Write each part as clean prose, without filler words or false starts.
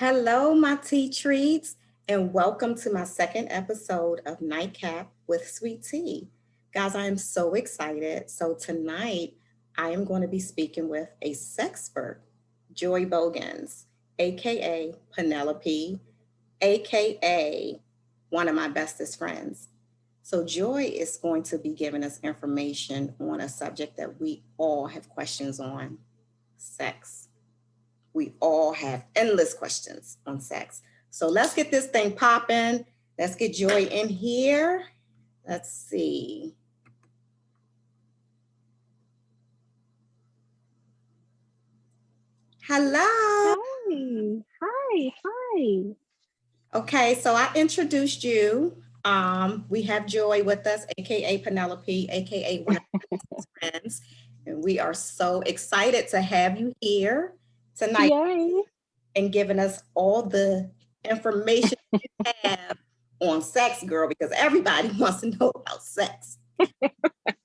Hello, my tea treats, and welcome to my second episode of Nightcap with Sweet Tea. Guys, I am so excited. So, tonight I am going to be speaking with a sexpert, Joy Bogans, aka Penelope, aka one of my bestest friends. So, Joy is going to be giving us information on a subject that we all have questions on: sex. We all have endless questions on sex. So let's get this thing popping. Let's get Joy in here. Let's see. Hello. Hi. Okay, so I introduced you. We have Joy with us, aka Penelope, aka one of my friends, and we are so excited to have you here tonight Yay. and giving us all the information you have on sex, girl, because everybody wants to know about sex.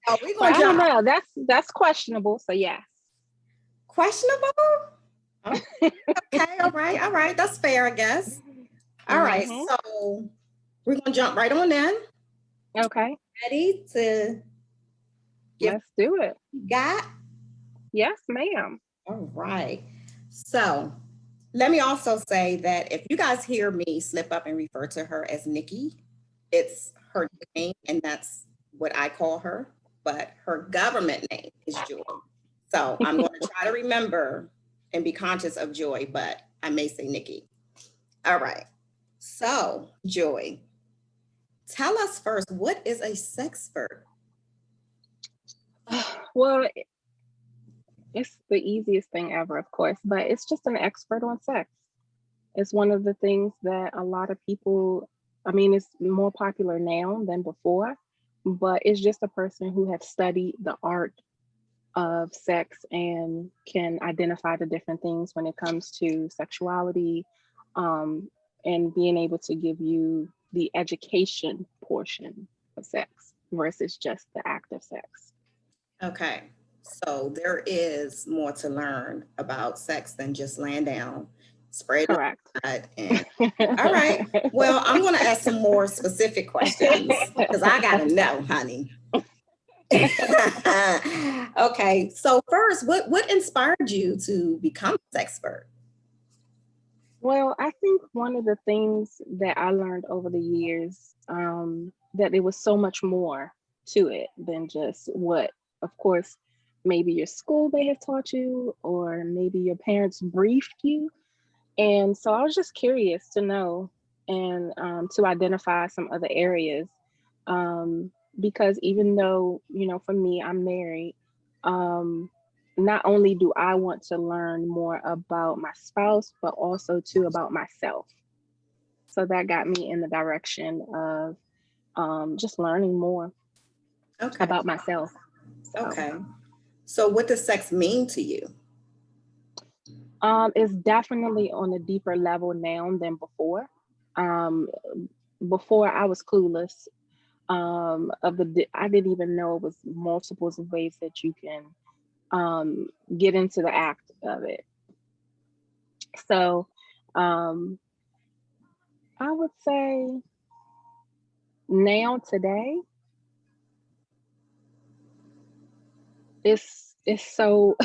Oh, we're Well, gonna I don't jump. know. That's questionable. So yes. Questionable. Oh, okay, all right. That's fair, I guess. All right, hmm so we're gonna jump right on in. Okay. Ready to give Let's do it. what you got? Yes, ma'am. All right. So let me also say that if you guys hear me slip up and refer to her as Nikki, it's her name, and that's what I call her. But her government name is Joy. So I'm going to try to remember and be conscious of Joy, but I may say Nikki. All right. So, Joy, tell us first, what is a sexpert? Well, it's the easiest thing ever, of course, but it's just an expert on sex. It's one of the things that a lot of people, I mean, it's more popular now than before, but it's just a person who have studied the art of sex and can identify the different things when it comes to sexuality, um, and being able to give you the education portion of sex versus just the act of sex. Okay. So there is more to learn about sex than just laying down, spread on Correct. the side, and all right. Well, I'm going to ask some more specific questions because I got to know, honey. Okay. So first, what inspired you to become a sexpert? Well, I think one of the things that I learned over the years, that there was so much more to it than just what, of course, maybe your school may have taught you, or maybe your parents briefed you. And so I was just curious to know and to identify some other areas. Because even though, for me, I'm married, um, not only do I want to learn more about my spouse, but also too about myself. So that got me in the direction of just learning more Okay. about myself. So Okay. So what does sex mean to you? it's definitely on a deeper level now than before. Um, Before I was clueless I didn't even know it was multiples of ways that you can get into the act of it. So um, I would say now today it's so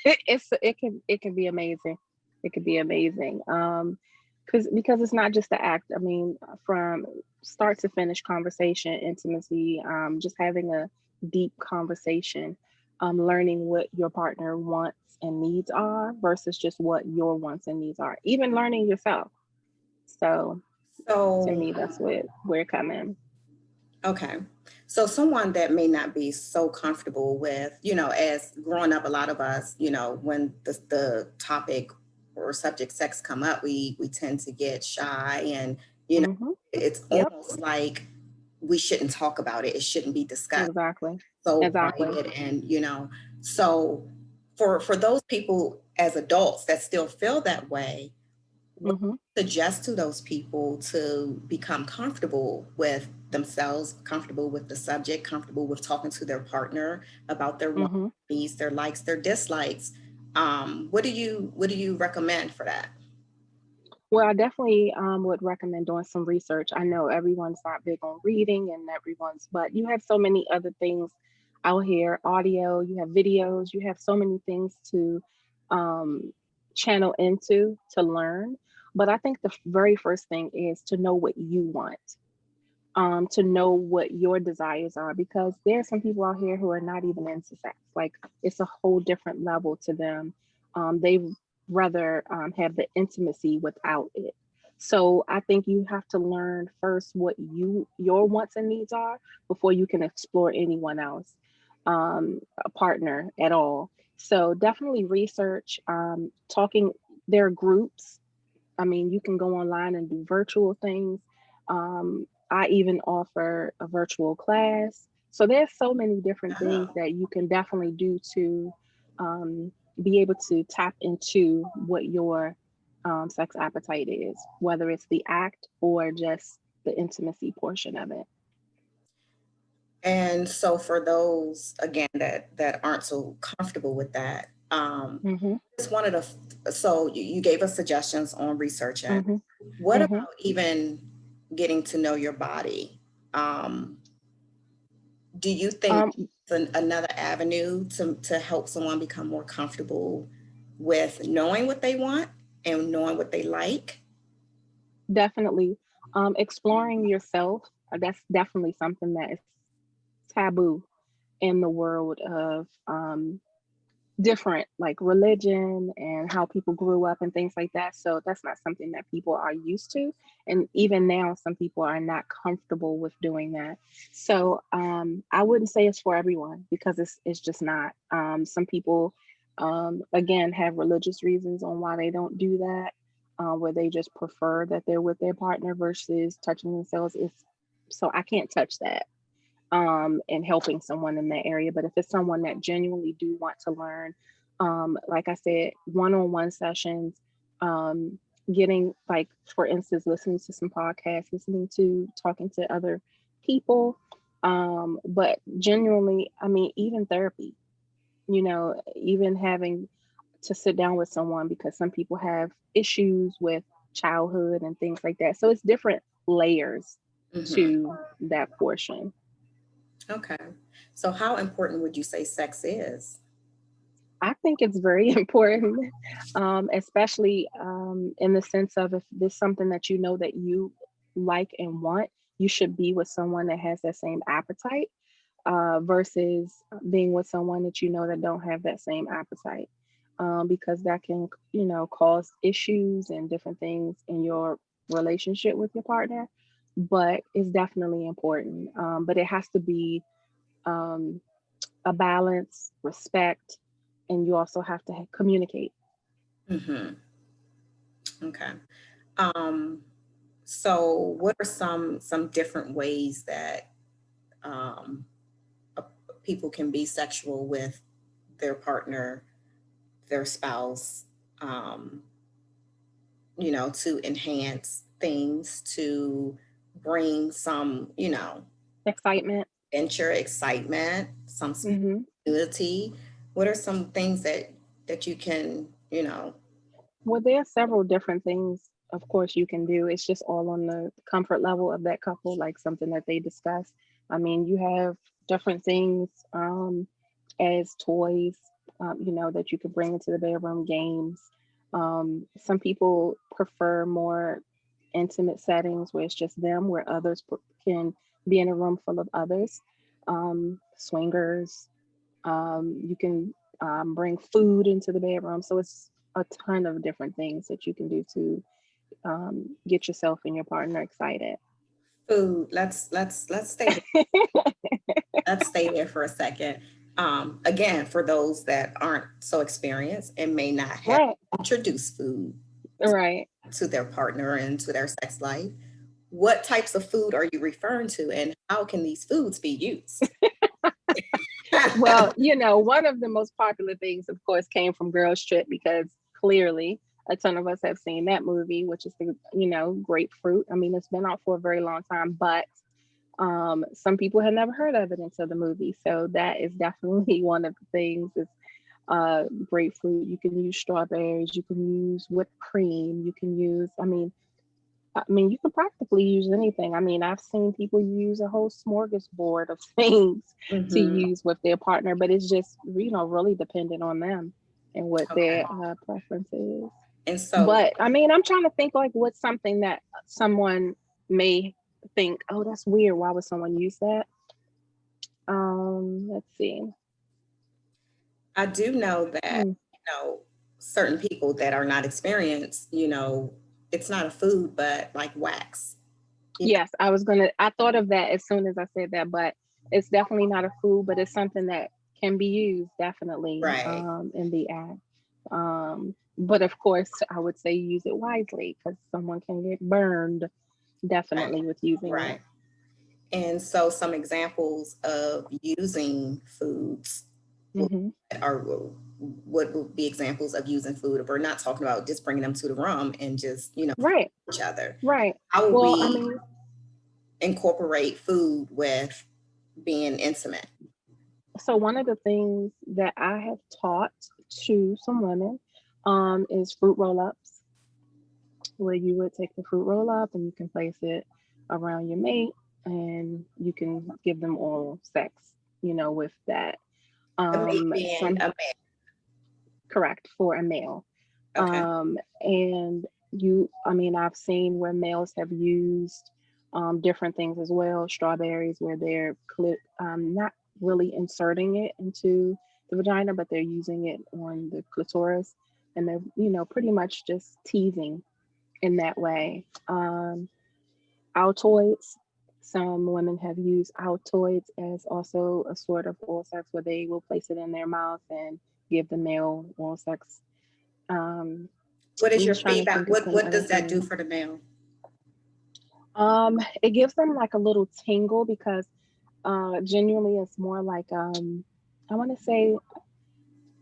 it can be amazing. It could be amazing. Because it's not just the act. I mean, from start to finish conversation, intimacy, just having a deep conversation, learning what your partner wants and needs are versus just what your wants and needs are. Even learning yourself. So to So, me, that's where it come in. okay. So someone that may not be so comfortable with, as growing up, a lot of us, when the topic or subject sex come up, we tend to get shy, and you know, hmm it's Yep. almost like we shouldn't talk about it. It shouldn't be discussed. Exactly. So Exactly. private, and so for those people as adults that still feel that way, what hmm do you suggest to those people to become comfortable with themselves, comfortable with the subject, comfortable with talking to their partner about their wants, hmm needs, their likes, their dislikes? What do you recommend for that? Well, I definitely would recommend doing some research. I know everyone's not big on reading and everyone's, but you have so many other things out here, audio, you have videos, you have so many things to um, channel into to learn. But I think the very first thing is to know what you want, to know what your desires are, because there are some people out here who are not even into sex. Like, it's a whole different level to them. They rather have the intimacy without it. So I think you have to learn first what your wants and needs are before you can explore anyone else, a partner at all. So definitely research, talking. There are groups. I mean, you can go online and do virtual things. I even offer a virtual class. So there's so many different things Oh, that you can definitely do to um, be able to tap into what your sex appetite is, whether it's the act or just the intimacy portion of it. and so for those again that aren't so comfortable with that, Hmm. just wanted to. So you gave us suggestions on researching. Hmm. What about Hmm. even getting to know your body? Um, do you think Um, it's another avenue to help someone become more comfortable with knowing what they want and knowing what they like? Definitely. Exploring yourself, that's definitely something that is taboo in the world of different, like religion and how people grew up and things like that. So that's not something that people are used to. And even now, some people are not comfortable with doing that. So I wouldn't say it's for everyone, because it's just not. Some people, again, have religious reasons on why they don't do that, where they just prefer that they're with their partner versus touching themselves. It's, so I can't touch that, and helping someone in that area. But if it's someone that genuinely do want to learn, like I said, one-on-one sessions, um, getting, like, for instance, listening to some podcasts, listening to talking to other people, but genuinely, I mean, even therapy, even having to sit down with someone, because some people have issues with childhood and things like that. So it's different layers Hmm. to that portion. Okay. So how important would you say sex is? I think it's very important, especially in the sense of, if there's something that you know that you like and want, you should be with someone that has that same appetite, versus being with someone that you know that don't have that same appetite, because that can, cause issues and different things in your relationship with your partner. But it's definitely important. But it has to be um, a balance, respect, and you also have to communicate. Hmm. Okay. Um, so what are some different ways that um, uh, people can be sexual with their partner, their spouse, um, to enhance things, to bring some, Excitement. venture, excitement, some Hmm. stability? What are some things that you can, Well, there are several different things, of course, you can do. It's just all on the comfort level of that couple, like something that they discuss. I mean, you have different things, as toys, that you can bring into the bedroom, games. Some people prefer more intimate settings where it's just them, where others can be in a room full of others. Swingers, you can bring food into the bedroom. So it's a ton of different things that you can do to get yourself and your partner excited. food? Let's stay there. Let's stay there for a second. Again, for those that aren't so experienced and may not have Right, introduced food right. to their partner and to their sex life, what types of food are you referring to, and how can these foods be used? Well, one of the most popular things, of course, came from Girls Trip, because clearly a ton of us have seen that movie, which is the, grapefruit. I mean, it's been out for a very long time, but some people had never heard of it until the movie. So that is definitely one of the things. Is grapefruit, you can use strawberries, you can use whipped cream, you can use, I mean, you can practically use anything. I mean, I've seen people use a whole smorgasbord of things to Mm-hmm. use with their partner, but it's just, really dependent on them and what Okay. their preference is. And so, But I mean, I'm trying to think like what's something that someone may think, oh, that's weird. Why would someone use that? Let's see. I do know that, Hmm. certain people that are not experienced, it's not a food, but like wax. You Yes, I thought of that as soon as I said that, but it's definitely not a food, but it's something that can be used definitely Right. in the act. But of course, I would say use it wisely because someone can get burned Right. definitely with using it. Right. And so some examples of using foods would- Hmm. are what would be examples of using food if we're not talking about just bringing them to the room and just, Right, each other. right. How would Well, I we mean, incorporate food with being intimate? so one of the things that I have taught to some women is fruit roll-ups, where you would take the fruit roll up and you can place it around your mate and you can give them oral sex, with that. The mate being Some a man. correct for a male. Okay. And I've seen where males have used different things as well, strawberries, where they're not really inserting it into the vagina, but they're using it on the clitoris, and they're, pretty much just teasing in that way. Altoids. Some women have used Altoids as also a sort of oral sex where they will place it in their mouth and give the male oral sex. Um, What is I'm your just trying to feedback? think of some What other does that do things. for the male? It gives them like a little tingle because genuinely it's more like I want to say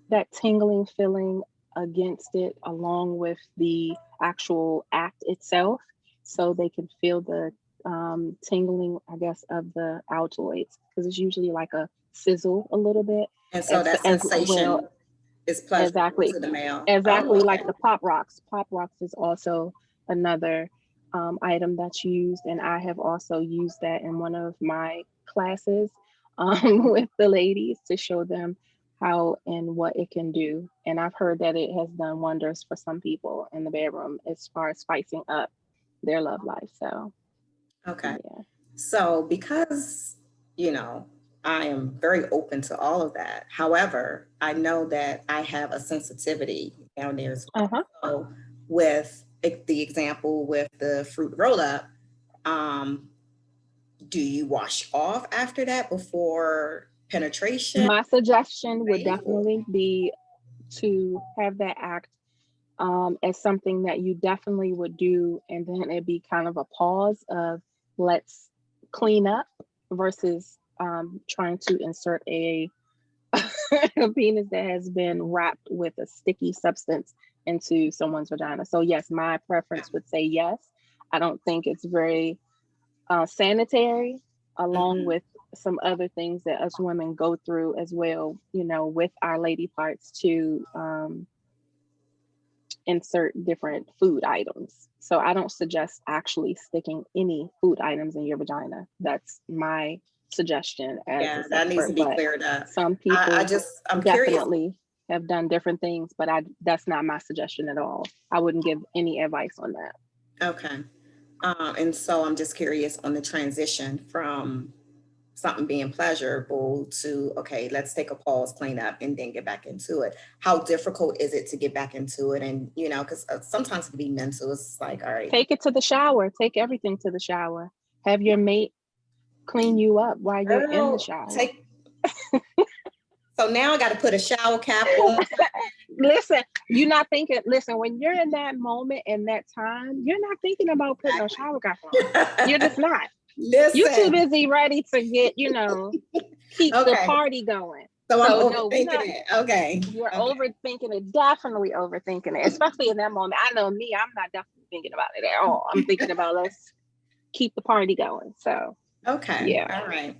that tingling feeling against it along with the actual act itself so they can feel the tingling, I guess, of the altoids because it's usually like a sizzle a little bit And so that as well. sensation is pleasurable Exactly. to the male. Oh, Exactly like okay. the pop rocks. Pop rocks is also another item that's used, and I have also used that in one of my classes with the ladies to show them how and what it can do. And I've heard that it has done wonders for some people in the bedroom as far as spicing up their love life. So, Okay. yeah. So, because, you know, I am very open to all of that. However, I know that I have a sensitivity down there as Uh well. huh. So, with the example with the fruit roll up, um, do you wash off after that before penetration? My suggestion would Painful. definitely be to have that act as something that you definitely would do, and then it'd be kind of a pause of let's clean up versus trying to insert a penis that has been wrapped with a sticky substance into someone's vagina. So yes, my preference would say yes. I don't think it's very sanitary, along Mhm. with some other things that us women go through as well, with our lady parts to insert different food items. So I don't suggest actually sticking any food items in your vagina. That's my suggestion as a Yeah, that needs to sexpert. be But cleared up. some I people just, I'm curious. definitely have done different things, but I that's not my suggestion at all. I wouldn't give any advice on that. Okay. And so I'm just curious on the transition from something being pleasurable to, okay, let's take a pause, clean up, and then get back into it. How difficult is it to get back into it? And, because sometimes it can be mental. It's like, all right, Take it to the shower. Take everything to the shower. Have your mate clean you up while you're in the girl, shower. take. So now I got to put a shower cap on. Listen, you're not thinking, listen, when you're in that moment and that time, you're not thinking about putting a shower cap on. You're just not. You're too Listen, busy ready to get, keep the okay. party going. So I'm So no, we're overthinking not. it. Okay. You're Okay. overthinking it, definitely overthinking it, especially in that moment. I know me, I'm not definitely thinking about it at all. I'm thinking about let's keep the party going. So Okay. yeah. All right.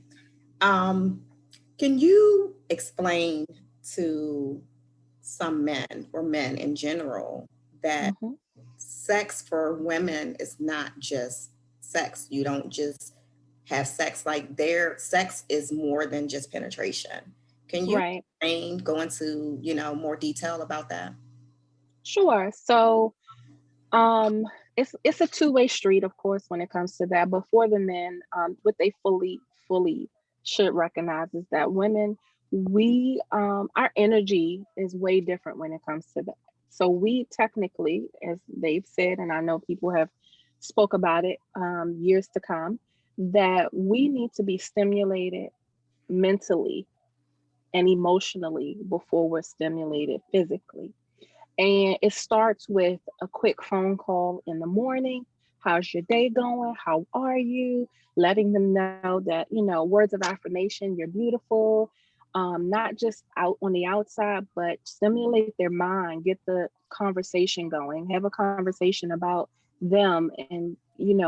Um, can you explain to some men or men in general that Hmm. sex for women is not just sex. You don't just have sex. Like their sex is more than just penetration. Can you Right. go into, more detail about that? Sure. So Um, it's a two-way street, of course, when it comes to that. But for the men, what they fully should recognize is that women, we our energy is way different when it comes to that. So we technically, as they've said, and I know people have spoke about it years to come, that we need to be stimulated mentally and emotionally before we're stimulated physically. And it starts with a quick phone call in the morning. How's your day going? How are you? Letting them know that, words of affirmation, you're beautiful. Not just out on the outside, but stimulate their mind, get the conversation going, have a conversation about them and,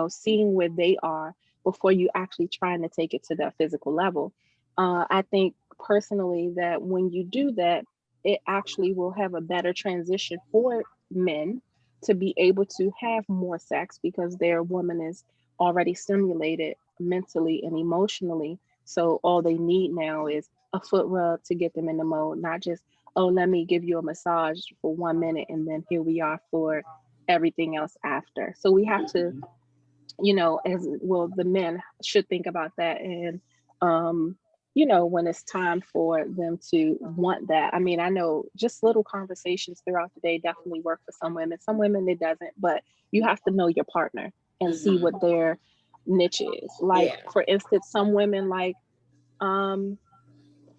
seeing where they are before you actually trying to take it to that physical level. I think personally that when you do that, it actually will have a better transition for men to be able to have more sex because their woman is already stimulated mentally and emotionally. So all they need now is a foot rub to get them in the mode, not just, oh, let me give you a massage for 1 minute and then here we are for everything else after. So we have to, as well, the men should think about that. And, when it's time for them to want that. I mean, I know just little conversations throughout the day definitely work for some women. Some women it doesn't, but you have to know your partner and see Hmm. what their niche is. Like, Yeah. for instance, some women like, um,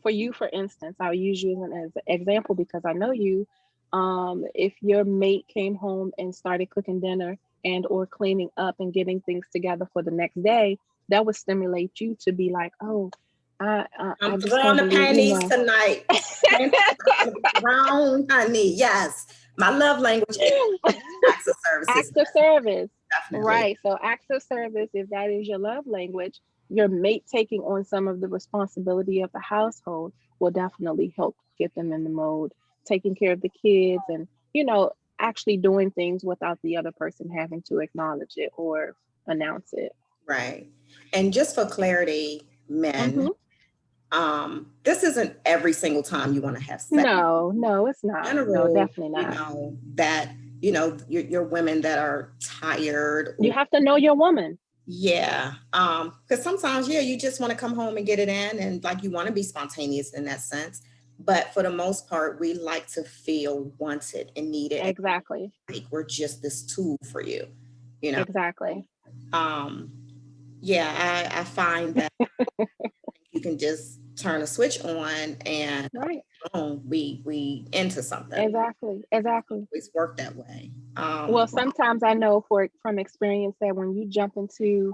for you, for instance, I'll use you as an example because I know you. If your mate came home and started cooking dinner and or cleaning up and getting things together for the next day, that would stimulate you to be like, oh, I I'm just throwing can't the believe, panties tonight. Panties are gonna be thrown, honey. Yes. My love language is acts of services. acts of service. Definitely. Right. So acts of service, if that is your love language, your mate taking on some of the responsibility of the household will definitely help get them in the mode, taking care of the kids and, actually doing things without the other person having to acknowledge it or announce it. Right. And just for clarity, men, Hmm. this isn't every single time you want to have sex. No, no, it's In not. No, general, definitely not. that, you're women that are tired You or have to know your woman. yeah. Because sometimes, yeah, you just want to come home and get it in and like you want to be spontaneous in that sense. But for the most part, we like to feel wanted and needed and Exactly. like we're just this tool for you, you know. Exactly. Um, yeah, I find that you can just turn a switch on and Right. boom, we into something. It Exactly. Exactly. always work that way. Well, sometimes I know from experience that when you jump into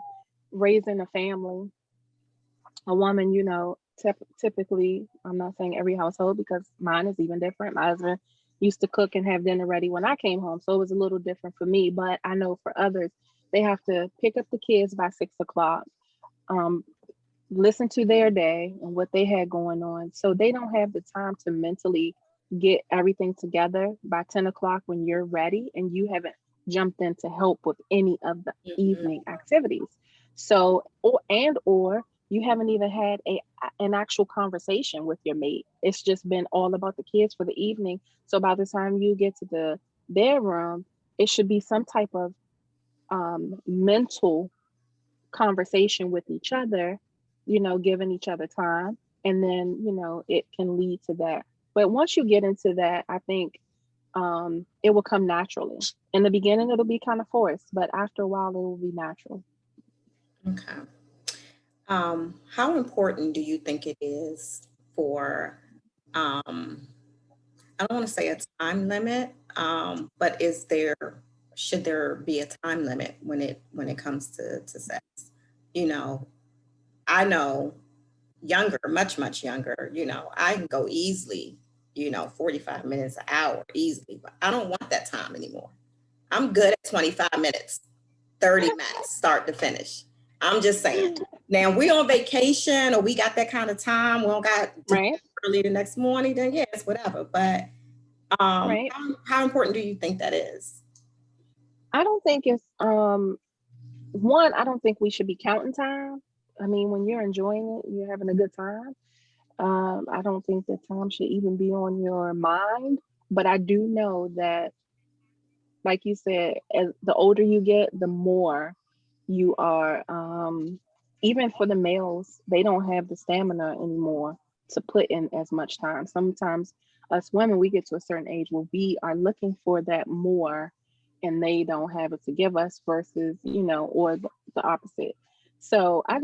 raising a family, a woman, typically, I'm not saying every household because mine is even different. My husband used to cook and have dinner ready when I came home, so it was a little different for me. But I know for others, they have to pick up the kids by 6 o'clock, um, listen to their day and what they had going on. So they don't have the time to mentally get everything together by 10 o'clock when you're ready and you haven't jumped in to help with any of the Mhm. evening activities. So, or you haven't even had an actual conversation with your mate. It's just been all about the kids for the evening. So by the time you get to the bedroom, it should be some type of mental conversation with each other, giving each other time. And then, it can lead to that. But once you get into that, I think it will come naturally. In the beginning, it'll be kind of forced, but after a while, it will be natural. Okay. How important do you think it is for, um, I don't want to say a time limit, but should there be a time limit when it comes to sex? You know, I know younger, much, much younger, I can go easily, 45 minutes, an hour easily, but I don't want that time anymore. I'm good at 25 minutes, 30 minutes, start to finish. I'm just saying. Now we on vacation or we got that kind of time. We don't got to Right? early the next morning, then yes, whatever. But Right. How important do you think that is? I don't think it's one, I don't think we should be counting time. I mean, when you're enjoying it, you're having a good time. I don't think that time should even be on your mind. But I do know that, like you said, as the older you get, the more you are, even for the males, they don't have the stamina anymore to put in as much time. Sometimes us women, we get to a certain age where we are looking for that more, and they don't have it to give us, versus, or the opposite. So I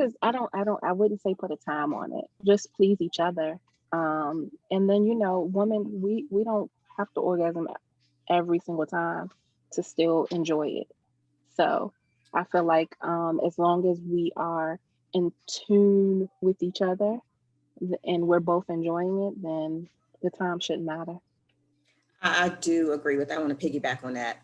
wouldn't say put a time on it. Just please each other. And then, women, we don't have to orgasm every single time to still enjoy it. So I feel like, as long as we are in tune with each other, and we're both enjoying it, then the time shouldn't matter. I do agree with that. I want to piggyback on that.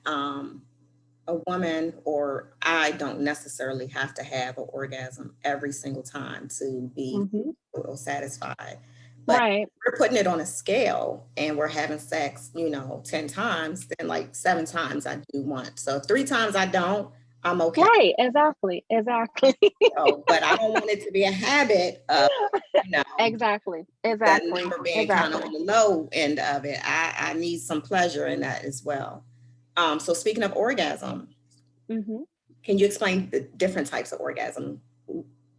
A woman or I don't necessarily have to have an orgasm every single time to be Hmm. satisfied. But Right. we're putting it on a scale and we're having sex, 10 times, then like 7 times I do want. So 3 times I don't, I'm okay. Right. Exactly. Exactly. So, but I don't want it to be a habit of, you know, Exactly. that Exactly. number being kind of on Exactly. the low end of it. I need some pleasure in that as well. So speaking of orgasm, Hmm. can you explain the different types of orgasm?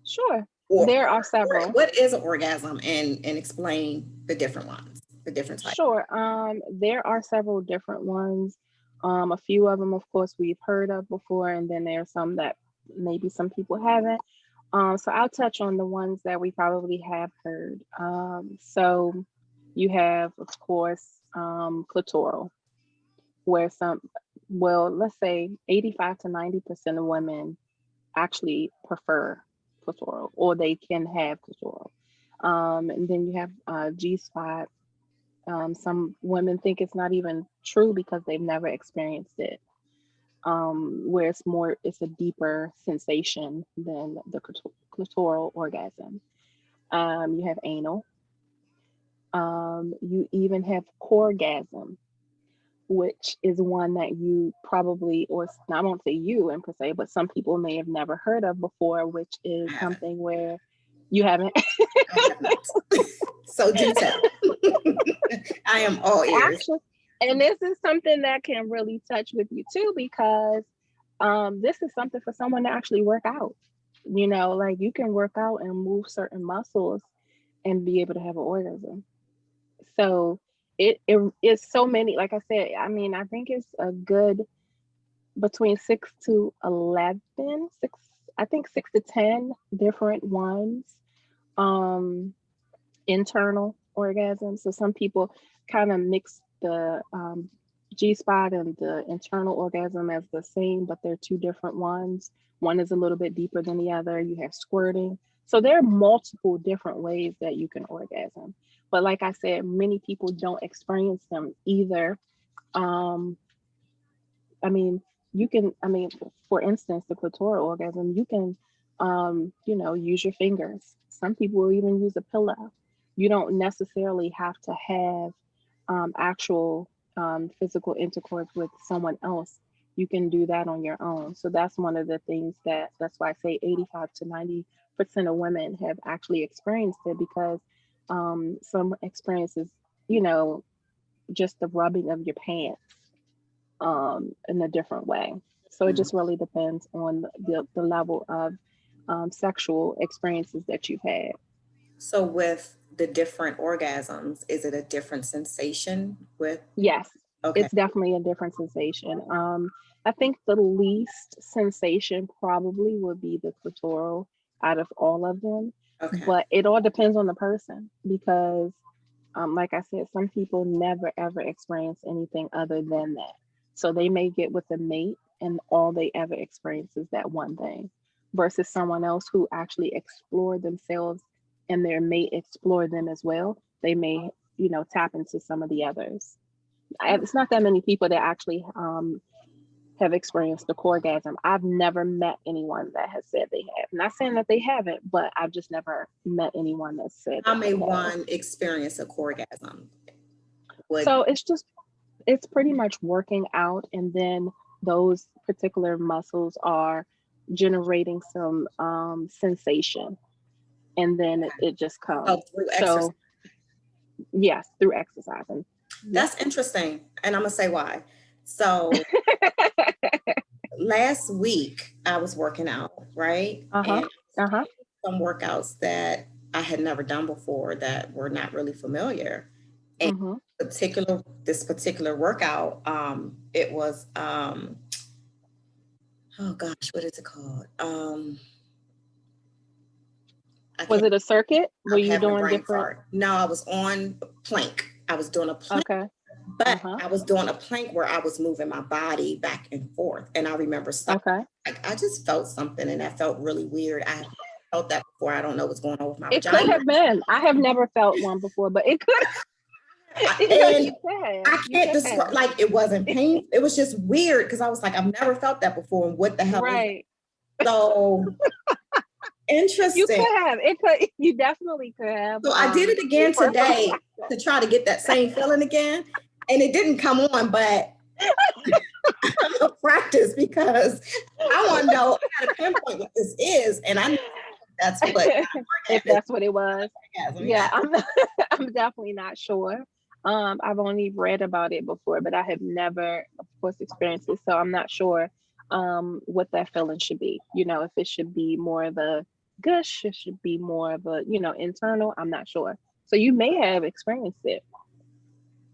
Sure. Or There are several. what is an orgasm and explain the different ones, the different types. Sure. There are several different ones. A few of them, of course, we've heard of before, and then there are some that maybe some people haven't. So I'll touch on the ones that we probably have heard. So you have, of course, clitoral, where let's say 85 to 90% of women actually prefer clitoral, or they can have clitoral. And then you have G spot. Some women think it's not even true because they've never experienced it. Where it's a deeper sensation than the clitoral orgasm. You have anal. You even have corgasm, which is one that you probably, or I won't say you in per se, but some people may have never heard of before, which I is haven't. something where you haven't. I have not. So do tell. I am all ears. Actually, and this is something that can really touch with you too, because this is something for someone to actually work out. Like, you can work out and move certain muscles and be able to have an orgasm. So it is so many. Like I said, I mean, I think it's a good between 6 to 11, I think 6 to 10 different ones. Um, Internal orgasm. So some people kind of mix the G spot and the internal orgasm as the same, but they're two different ones. One is a little bit deeper than the other. You have squirting. So there are multiple different ways that you can orgasm. But like I said, many people don't experience them either. Um, I mean, for instance, the clitoral orgasm, you can, use your fingers. Some people will even use a pillow. You don't necessarily have to have actual physical intercourse with someone else. You can do that on your own. So that's one of the things that's why I say 85 to 90% of women have actually experienced it, because some experiences, you know, just the rubbing of your pants in a different way. So it Mhm. just really depends on the level of sexual experiences that you've had. So with the different orgasms, is it a different sensation with Yes, okay, it's definitely a different sensation. I think the least sensation probably would be the clitoral out of all of them, okay. but it all depends on the person, because, like I said, some people never ever experience anything other than that. So they may get with a mate and all they ever experience is that one thing, versus someone else who actually explored themselves and their mate explored them as well. They may, tap into some of the others. It's not that many people that actually have experienced the orgasm. I've never met anyone that has said they have. Not saying that they haven't, but I've just never met anyone that said How that may they have. one experience a orgasm? Would So it's just, It's pretty much working out, and then those particular muscles are generating some sensation, and then it just Oh, comes. through exercise. So yes, through exercising. Yep. That's interesting. And I'm gonna say why. So last week I was working out, right? Uh-huh. And Uh-huh. some workouts that I had never done before that were not really familiar. And Mm-hmm. this particular workout, it was oh gosh, what is it called? I Was can't. it a circuit? Were I'm you having a doing brain different? fart. No, I was on plank. I was doing a plank, Okay. but Uh-huh. I was doing a plank where I was moving my body back and forth. And I remember stopping. Okay. Like I just felt something, and that felt really weird. I felt that before. I don't know what's going on with my It could vagina. have been. I have never felt one before, but it could. And You could have. I You can't could describe. have. Like it wasn't pain. It was just weird because I was like, I've never felt that before. And what the hell is Right. that? So You interesting. could have. It could. You definitely could have. So I did it again Perfect today to try to get that same feeling again, and it didn't come on. But I'm gonna practice because I want to know how to pinpoint what this is, and I know that's what if orgasm that's what it was. orgasm. Yeah, Yeah. I'm definitely not sure. I've only read about it before, but I have never, of course, experienced it. So I'm not sure what that feeling should be. If it should be more of a gush, it should be more of a, internal. I'm not sure. So you may have experienced it.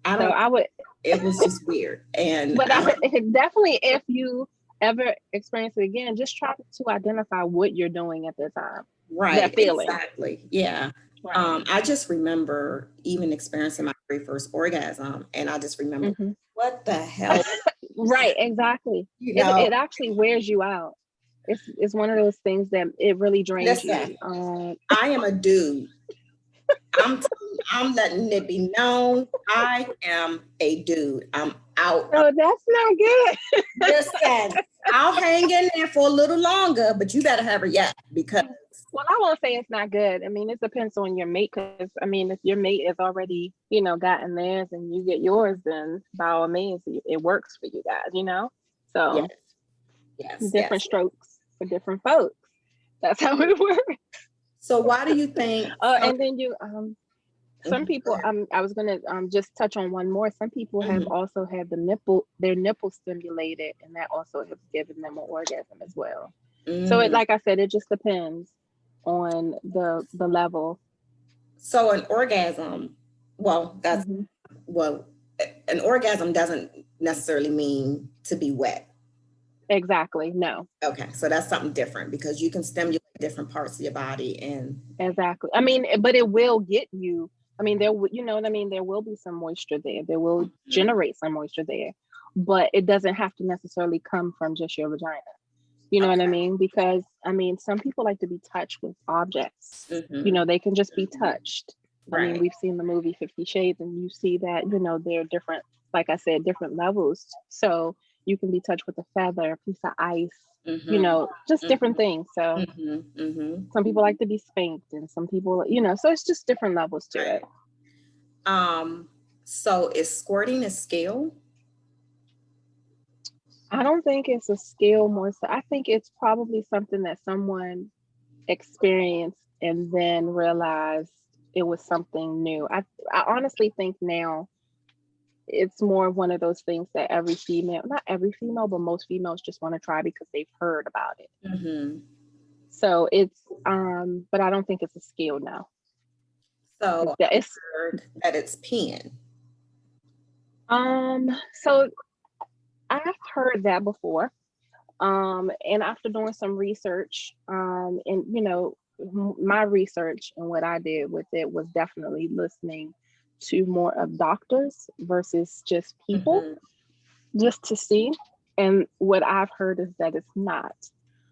I So don't. I would, It was just weird, and but I I don't. definitely, if you ever experience it again, just try to identify what you're doing at the time. Right, That feeling. exactly. Yeah. Right. I just remember even experiencing my very first orgasm, and I just remember Hmm. what the hell, Right, exactly. you It know. it actually wears you out. It's one of those things that it really drains Listen, you. I am a dude. I'm letting it be known. I am a dude. I'm out. So that's not good. Listen, I'll hang in there for a little longer, but you better have a yak because Well, I won't say it's not good. I mean, it depends on your mate. Because I mean, if your mate is already, gotten theirs and you get yours, then by all means, it works for you guys. yes, So yes, different yes. strokes for different folks. That's how it works. So why do you think some And then some Mhm, go people, ahead. I was gonna just touch on one more. Some people have Mhm. also had their nipple stimulated, and that also has given them an orgasm as well. So Mm. like I said, it just depends on the level. So an orgasm, well, that's Hmm. well, an orgasm doesn't necessarily mean to be wet. Exactly. No. Okay, so that's something different because you can stimulate different parts of your body and Exactly. I mean, but it will get you. I mean, you know what I mean. There will be some moisture there. There will Mhm. generate some moisture there, but it doesn't have to necessarily come from just your vagina. You know what I Okay. mean? Because I mean, some people like to be touched with objects. Hmm. They can just be Hmm. touched. I mean, Right. we've seen the movie 50 Shades, and you see that, there are different, like I said, different levels. So you can be touched with a feather, a piece of ice, Hmm. just different Hmm. things. So Hmm. Hmm. some people like to be spanked, and some people, so it's just different levels to it. Right. Um, so is squirting a skill? I don't think it's a skill more so. I think it's probably something that someone experienced and then realized it was something new. I honestly think now it's more of one of those things that every female, not every female, but most females just want to try because they've heard about it. Hmm. So it's but I don't think it's a skill now. So It's that I it's heard that it's peeing. so I've heard that before. And after doing some research, and my research and what I did with it was definitely listening to more of doctors versus just people, Hmm. just to see. And what I've heard is that it's not.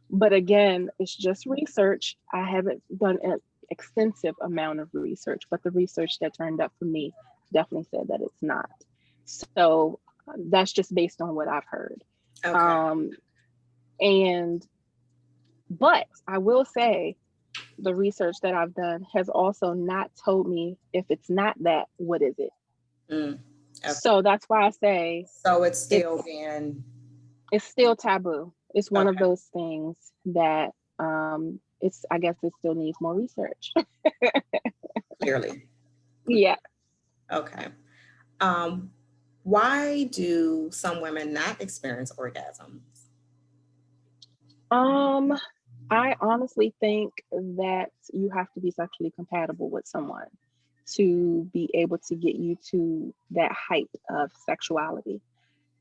But again, it's just research. I haven't done an extensive amount of research, but the research that turned up for me definitely said that it's not. So that's just based on what I've heard. Okay. Um, and but I will say the research that I've done has also not told me if it's not that, what is it? Mm. Okay. So that's why I say So it's still it's being it's still taboo. It's one of okay, those things that it's I guess it still needs more research. clearly. Yeah. Okay. Um, why do some women not experience orgasms? Um, I honestly think that you have to be sexually compatible with someone to be able to get you to that height of sexuality.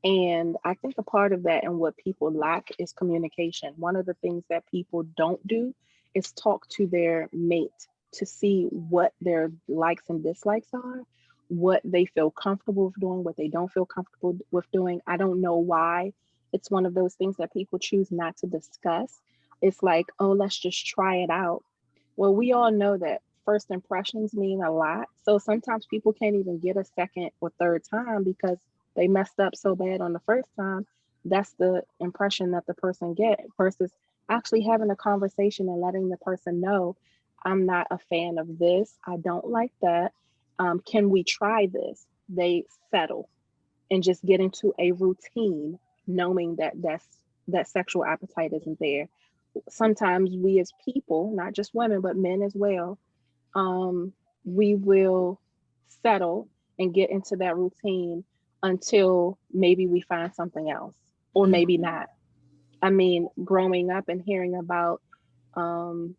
And I think a part of that and what people lack is communication. One of the things that people don't do is talk to their mate to see what their likes and dislikes are, what they feel comfortable with doing, what they don't feel comfortable with doing. I don't know why. It's one of those things that people choose not to discuss. It's like, oh, let's just try it out. Well, we all know that first impressions mean a lot. So sometimes people can't even get a second or third time because they messed up so bad on the first time. That's the impression that the person get versus actually having a conversation and letting the person know, I'm not a fan of this. I don't like that. Can we try this? They settle and just get into a routine, knowing that that sexual appetite isn't there. Sometimes we as people, not just women but men as well, um, we will settle and get into that routine until maybe we find something else or maybe Mhm. not. I mean, growing up and hearing about um,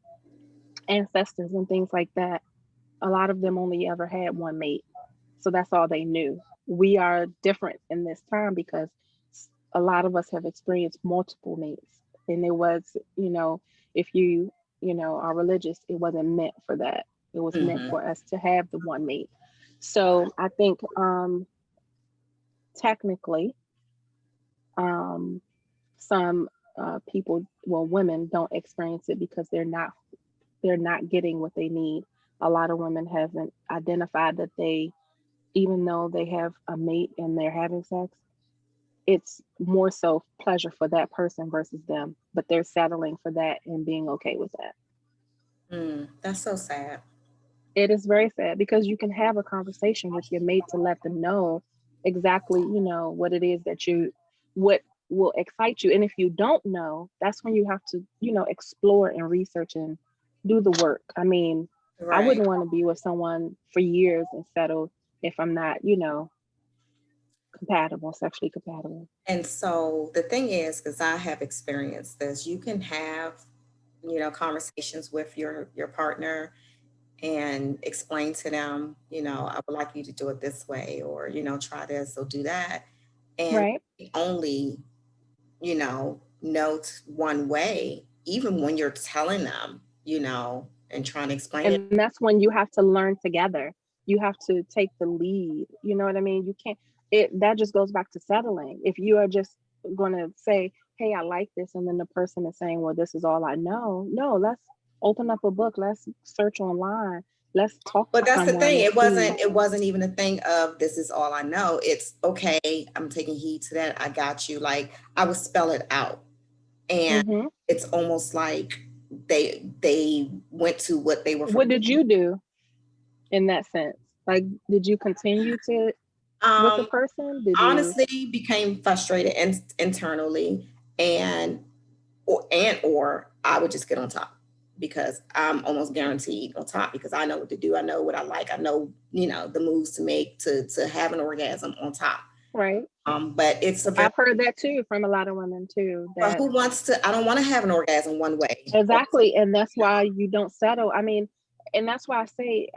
ancestors and things like that, a lot of them only ever had one mate. So that's all they knew. We are different in this time because a lot of us have experienced multiple mates. And it was, if you are religious, it wasn't meant for that. It was meant Mhm. for us to have the one mate. So I think technically, um, some people, well, women don't experience it because they're not getting what they need. A lot of women haven't identified that they, even though they have a mate and they're having sex, it's more so pleasure for that person versus them, but they're settling for that and being okay with that. That's so sad. It is very sad because you can have a conversation with your mate to let them know exactly, what it is that what will excite you. And if you don't know, that's when you have to, explore and research and do the work. I mean, I Right. wouldn't want to be with someone for years and settle if I'm not, compatible, sexually compatible. And so the thing is, because I have experienced this, you can have, conversations with your partner and explain to them, I would like you to do it this way, or, try this or do that. And Right. they only, note one way, even when you're telling them, and trying to explain it. And that's when you have to learn together. You have to take the lead. You know what I mean? You can't, that just goes back to settling. If you are just going to say, hey, I like this, and then the person is saying, well, this is all I know. No, let's open up a book, let's search online, let's talk But to that's the someone thing. and see. It wasn't even a thing of this is all I know. It's okay, I'm taking heed to that. I got you. Like I would spell it out. And Hmm. it's almost like they went to what they were What familiar. did you do in that sense? Like, did you continue to with the Um, person? Did you? honestly became frustrated internally, and or I would just get on top because I'm almost guaranteed on top because I know what to do. I know what I like. I know, the moves to make to have an orgasm on top. Right. But it's a very, I've heard that too from a lot of women too, but that who wants to? I don't want to have an orgasm one way. Or, exactly. And that's why you don't settle. I mean, and that's why I say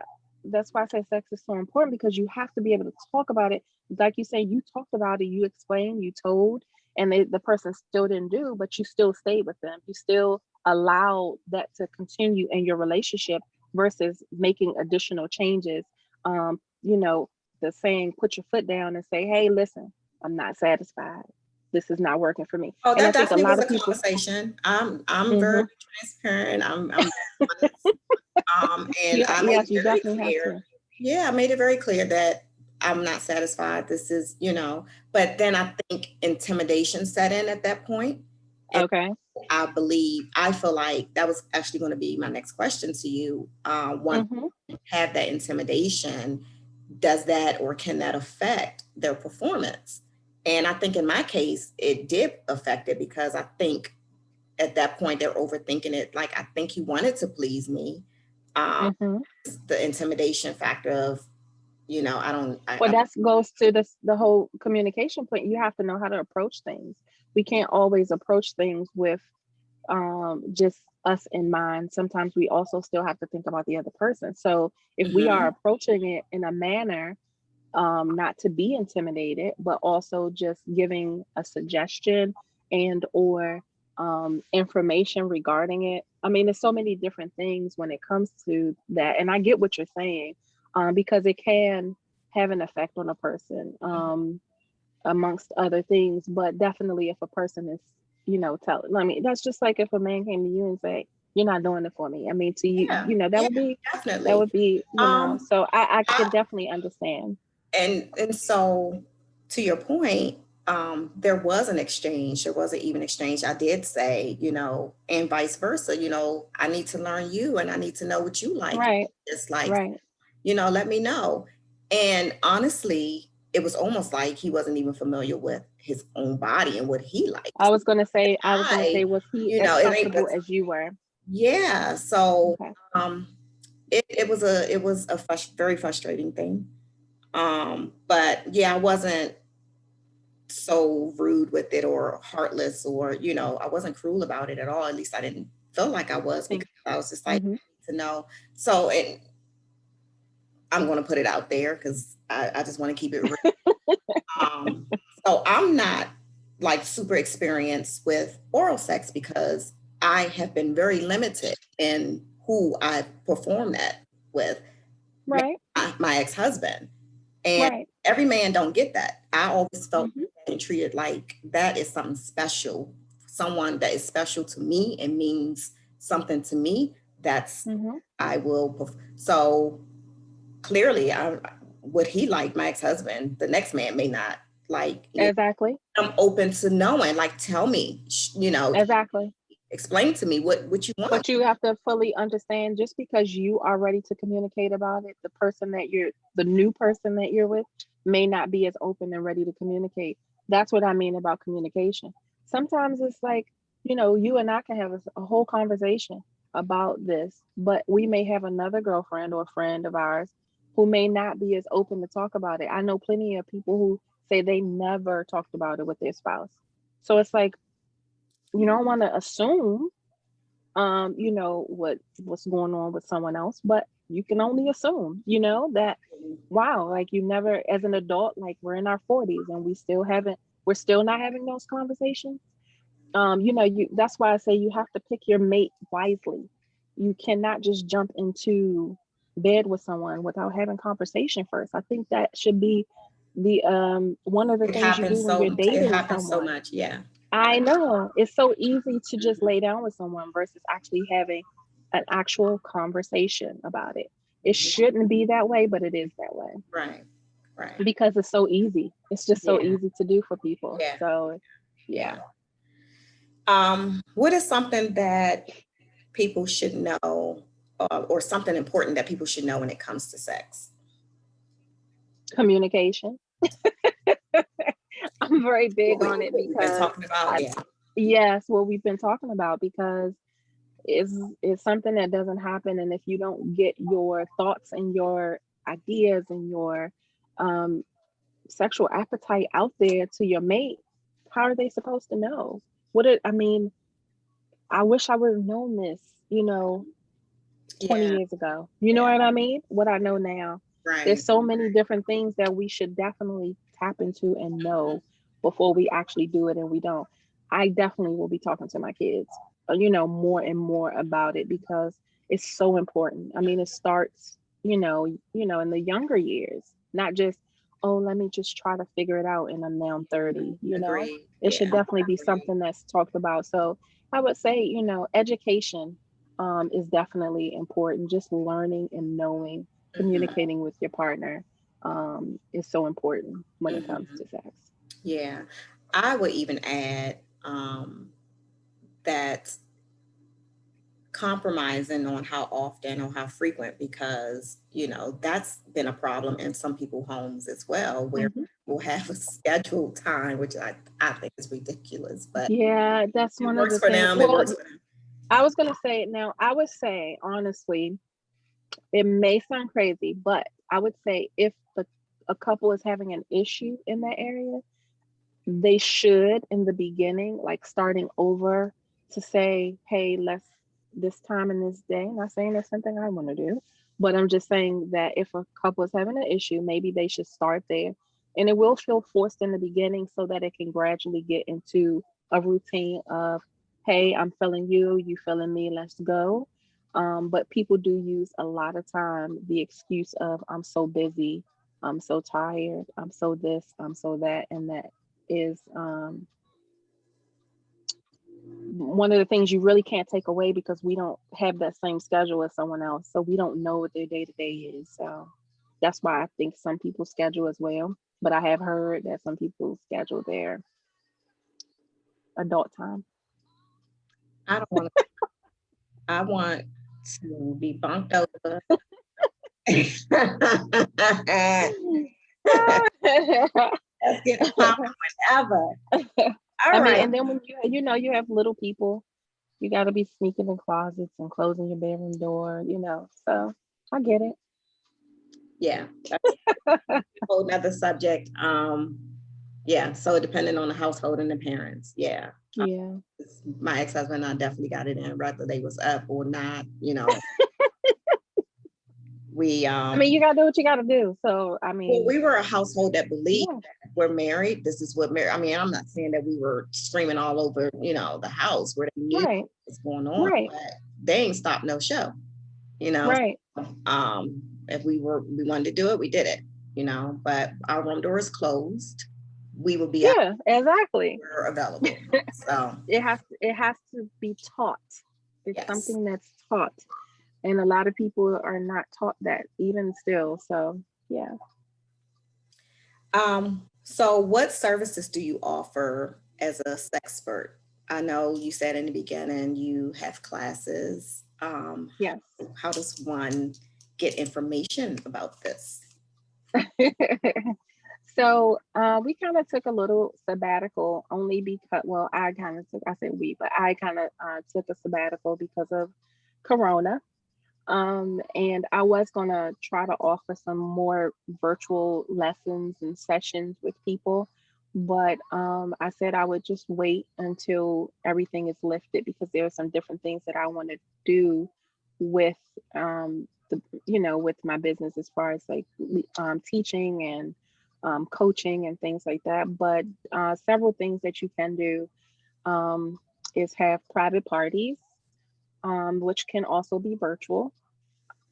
sex is so important because you have to be able to talk about it. Like you say, you talked about it, you explained, you told, and the person still didn't do, but you still stayed with them. You still allowed that to continue in your relationship versus making additional changes. The saying, put your foot down and say, hey, listen, I'm not satisfied. This is not working for me. oh, And I that think a definitely lot was of a people, conversation. I'm very hmm transparent. I'm honest. And yeah, I made yes, it you very definitely have clear. to. Yeah, I made it very clear that I'm not satisfied. This is, but then I think intimidation set in at that point. And Okay. I feel like that was actually going to be my next question to you. Once Hmm. you have that intimidation, does that or can that affect their performance. And I think in my case, it did affect it because I think at that point they're overthinking it. Like, I think he wanted to please me. Um, Hmm. the intimidation factor of, I don't, Well, that goes to the whole communication point. You have to know how to approach things. We can't always approach things with just us in mind. Sometimes we also still have to think about the other person. So if we are Mhm. approaching it in a manner, not to be intimidated, but also just giving a suggestion and or information regarding it. I mean, there's so many different things when it comes to that, and I get what you're saying, because it can have an effect on a person, amongst other things. But definitely, if a person is, I mean, that's just like if a man came to you and say, "You're not doing it for me." I mean, to you, Yeah, that yeah, would be, definitely. Um, So I I, can definitely understand. and so to your point, there was an exchange. There was an even exchange. I did say, and vice versa. I need to learn you, and I need to know what you like. Right, It's like, right. let me know. And honestly, it was almost like he wasn't even familiar with his own body and what he likes. I was gonna say, was he as It ain't. comfortable as you were? Yeah. So, Okay. um, it was a very frustrating thing. But yeah, I wasn't so rude with it or heartless or, I wasn't cruel about it at all. At least I didn't feel like I I was, think. because I was just like, Hmm. to know. So, and I'm going to put it out there because I just want to keep it real. Um, so I'm not like super experienced with oral sex because I have been very limited in who I perform that with. Right, My ex-husband. And right. every man don't get that. I always felt Hmm. and treated like that is something special. Someone that is special to me and means something to me. That's Hmm. I will. So clearly, what he liked, my ex-husband, the next man may not like. Exactly, I'm open to knowing. Like, tell me, exactly. explain to me what you want. But you have to fully understand, just because you are ready to communicate about it, the new person that you're with may not be as open and ready to communicate. That's what I mean about communication. Sometimes it's like, you and I can have a whole conversation about this, but we may have another girlfriend or friend of ours who may not be as open to talk about it. I know plenty of people who say they never talked about it with their spouse. So it's like, you don't want to assume what's going on with someone else, but you can only assume, that, wow, like, you never, as an adult, like, we're in our 40s and we're still not having those conversations. That's why I say you have to pick your mate wisely. You cannot just jump into bed with someone without having conversation first. I think that should be the one of the things you do when you're It dating happens so someone. much. Yeah. I know it's so easy to just lay down with someone versus actually having an actual conversation about it. It shouldn't be that way, but it is that way Right. Right. because it's so easy. It's just so Yeah. easy to do for people. Yeah. So, Yeah. yeah. What is something that people should know, or something important that people should know when it comes to sex? Communication. I'm very big on it What we've been because talking about. I, Yeah. yes, what we've been talking about, because it's something that doesn't happen, and if you don't get your thoughts and your ideas and your um sexual appetite out there to your mate, how are they supposed to know? I mean, I wish I would have known this, 20 Yeah. years ago. You know Yeah. what I mean? What I know now. There's Right. so many different things that we should definitely tap into and know before we actually do it, and we don't. I definitely will be talking to my kids, more and more about it because it's so important. I mean, it starts, in the younger years, not just, oh, let me just try to figure it out and I'm now 30. Agree. It should Yeah. definitely be something that's talked about. So I would say, education is definitely important. Just learning and knowing, Hmm. communicating with your partner is so important when it comes Hmm. to sex. Yeah. I would even add, that compromising on how often or how frequent, because that's been a problem in some people's homes as well, where Mhm. we'll have a scheduled time, which I think is ridiculous, but Yeah, that's it one of works the for things. them, it Well, works for them. I was gonna say now, I would say honestly, it may sound crazy, but I would say if a couple is having an issue in that area, they should in the beginning, like starting over, to say, hey, let's this time and this day. Not saying that's something I want to do, but I'm just saying that if a couple is having an issue, maybe they should start there. And it will feel forced in the beginning so that it can gradually get into a routine of, hey, I'm feeling you, you feeling me, let's go. But people do use a lot of time the excuse of, I'm so busy, I'm so tired, I'm so this, I'm so that, and that is one of the things you really can't take away, because we don't have that same schedule as someone else. So we don't know what their day to day is. So that's why I think some people schedule as well. But I have heard that some people schedule their adult time. I don't want to. I want to be bunked over. Let's get it popping whenever. I All mean, right. and then when you have little people, you got to be sneaking in closets and closing your bedroom door. So I get it. Yeah, that's a whole nother subject. Yeah, so depending on the household and the parents. Yeah. Yeah. My ex-husband and I definitely got it in, whether they was up or not. We I mean, you got to do what you got to do. So, I well, mean, we were a household that believed yeah, that we're married. This is what married. I mean, I'm not saying that we were screaming all over, the house where they knew right, what was going on, right, but they ain't stopped no show, you know. right. If we wanted to do it, we did it, but our room door is closed. We will be out Yeah, exactly. where available. So It has to be taught. It's yes. something that's taught. And a lot of people are not taught that even still. So, yeah. So what services do you offer as a sexpert? I know you said in the beginning you have classes. Yes. How does one get information about this? So we kind of took a little sabbatical, only because, well, I kind of took, I said we, but I kind of took a sabbatical because of Corona. And I was going to try to offer some more virtual lessons and sessions with people. But I said I would just wait until everything is lifted, because there are some different things that I want to do with with my business, as far as like teaching and coaching and things like that. But several things that you can do um, is have private parties, which can also be virtual.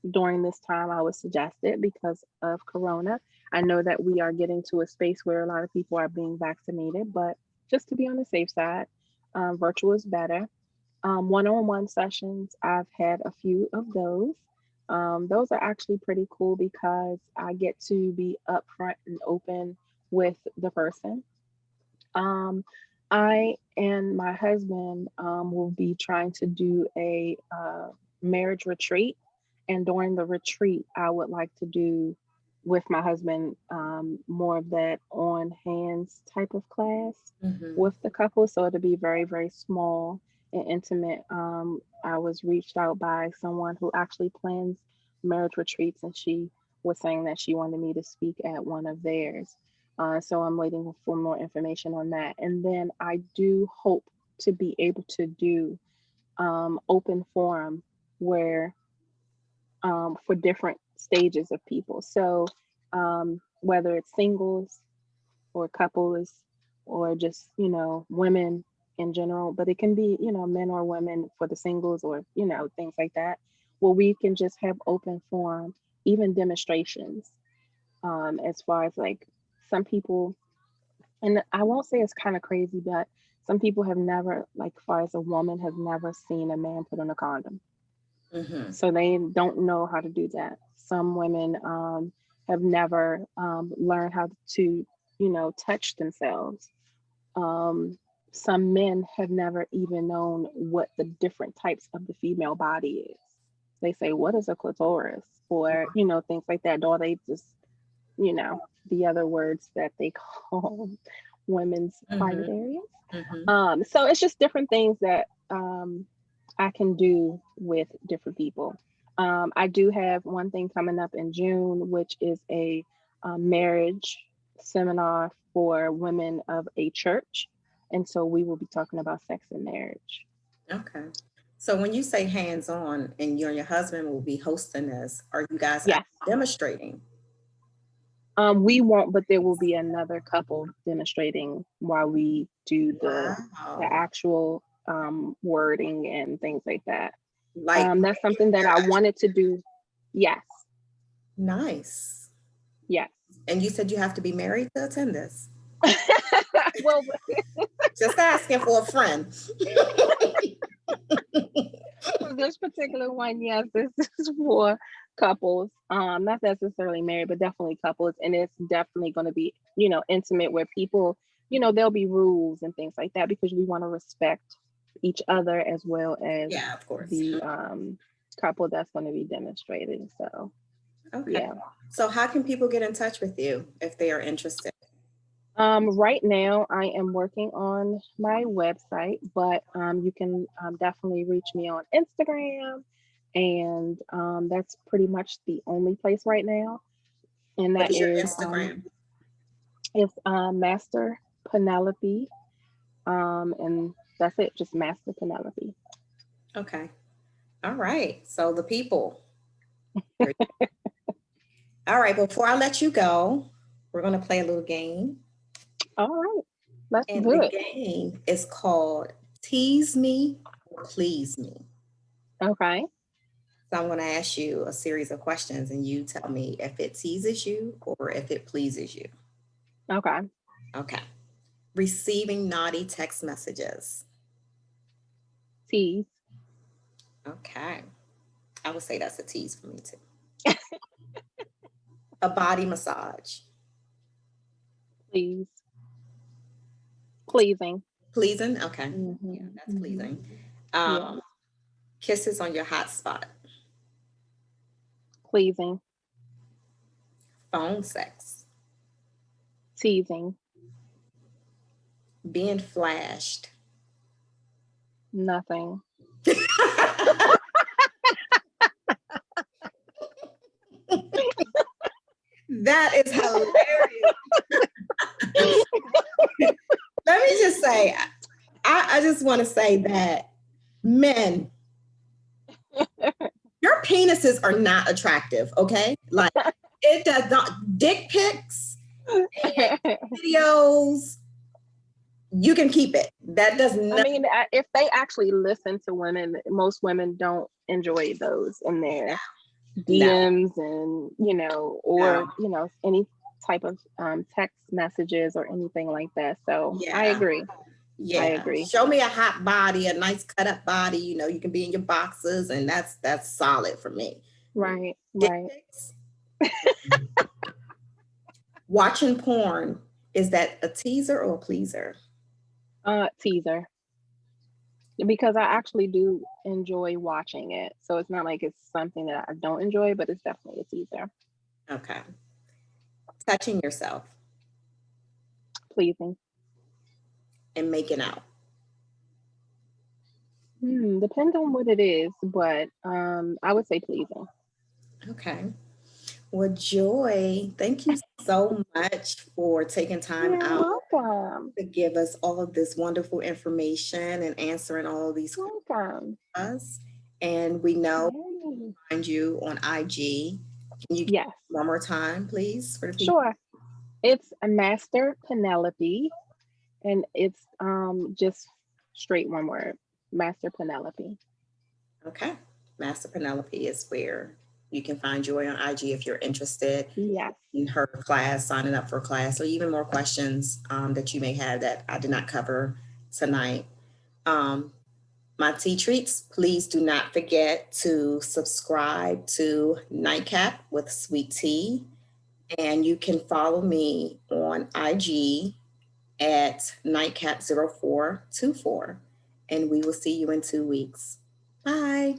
During this time, I would suggest it because of Corona. I know that we are getting to a space where a lot of people are being vaccinated, but just to be on the safe side, virtual is better. One-on-one sessions, I've had a few of those. Those are actually pretty cool because I get to be upfront and open with the person. Um, I and my husband will be trying to do a marriage retreat. And during the retreat, I would like to do with my husband more of that on hands type of class Hmm. with the couple. So it'll be very, very small and intimate. I was reached out by someone who actually plans marriage retreats, and she was saying that she wanted me to speak at one of theirs. So I'm waiting for more information on that. And then I do hope to be able to do open forum where for different stages of people. So whether it's singles or couples or just, women in general, but it can be, men or women for the singles, or, things like that, where we can just have open forum, even demonstrations, as far as like some people, and I won't say it's kind of crazy, but some people have never, like, far as a woman, have never seen a man put on a condom. Hmm. So they don't know how to do that. Some women have never learned how to, touch themselves. Um, some men have never even known what the different types of the female body is. They say, what is a clitoris? Or, things like that. Or they just, the other words that they call women's Mm-hmm. private areas. Mm-hmm. So it's just different things that I can do with different people. I do have one thing coming up in June, which is a marriage seminar for women of a church. And so we will be talking about sex and marriage. Okay. So when you say hands-on and you and your husband will be hosting this, are you guys Yes. demonstrating? We won't, but there will be another couple demonstrating while we do the Wow. actual wording and things like that. Like, That's something that I wanted to do. Yes, nice. yes. And you said you have to be married to attend this. Well, Just asking for a friend. for this particular one, yes, this is for couples. Not necessarily married, but definitely couples, and it's definitely going to be, intimate where people, there'll be rules and things like that because we want to respect each other as well as Yeah, of course. the couple that's going to be demonstrating. So, Okay. yeah. So how can people get in touch with you if they are interested? Right now, I am working on my website, but you can definitely reach me on Instagram, and that's pretty much the only place right now. And What that is your is Instagram? it's Master Penelope, and that's it, just Master Penelope. Okay. All right. So the people. All right. Before I let you go, we're going to play a little game. All right, let's And do the it. game is called Tease Me or Please Me. Okay, So I'm going to ask you a series of questions and you tell me if it teases you or if it pleases you. okay. Okay. Receiving naughty text messages. Tease, Okay. I would say that's a tease for me too. A body massage. please, pleasing. Pleasing. Okay. Yeah, Hmm. that's Hmm. pleasing. Yeah, Um, kisses on your hot spot. pleasing, Phone sex. teasing, Being flashed. nothing. That is hilarious. Let me just say, I just want to say that men, your penises are not attractive, okay? Like, it does not, dick pics, videos, you can keep it. That does I not. mean, if they actually listen to women, most women don't enjoy those in their No, DMs and, no. or, any type of text messages or anything like that. So I Yeah. agree. I Yeah. agree. Show me a hot body, a nice cut up body. You can be in your boxes, and that's solid for me. Right, Dick right. pics. Watching porn, is that a teaser or a pleaser? Teaser. Because I actually do enjoy watching it. So it's not like it's something that I don't enjoy, but it's definitely a teaser. Okay. Touching yourself Pleasing. and making out. Depends on what it is, but I would say pleasing. Okay. Well, Joy, thank you so much for taking time You're out welcome. to give us all of this wonderful information and answering all of these Welcome. questions. And we know Yay. find you on IG. Can you give Yes, one more time, please, for the people? sure. It's a Master Penelope, and it's just straight one word, Master Penelope. Okay. Master Penelope is where you can find Joy on IG if you're interested Yes. in her class, signing up for a class, or even more questions that you may have that I did not cover tonight. Um, my tea treats, please do not forget to subscribe to Nightcap with Sweet Tea. And you can follow me on IG at nightcap0424. And we will see you in 2 weeks. Bye.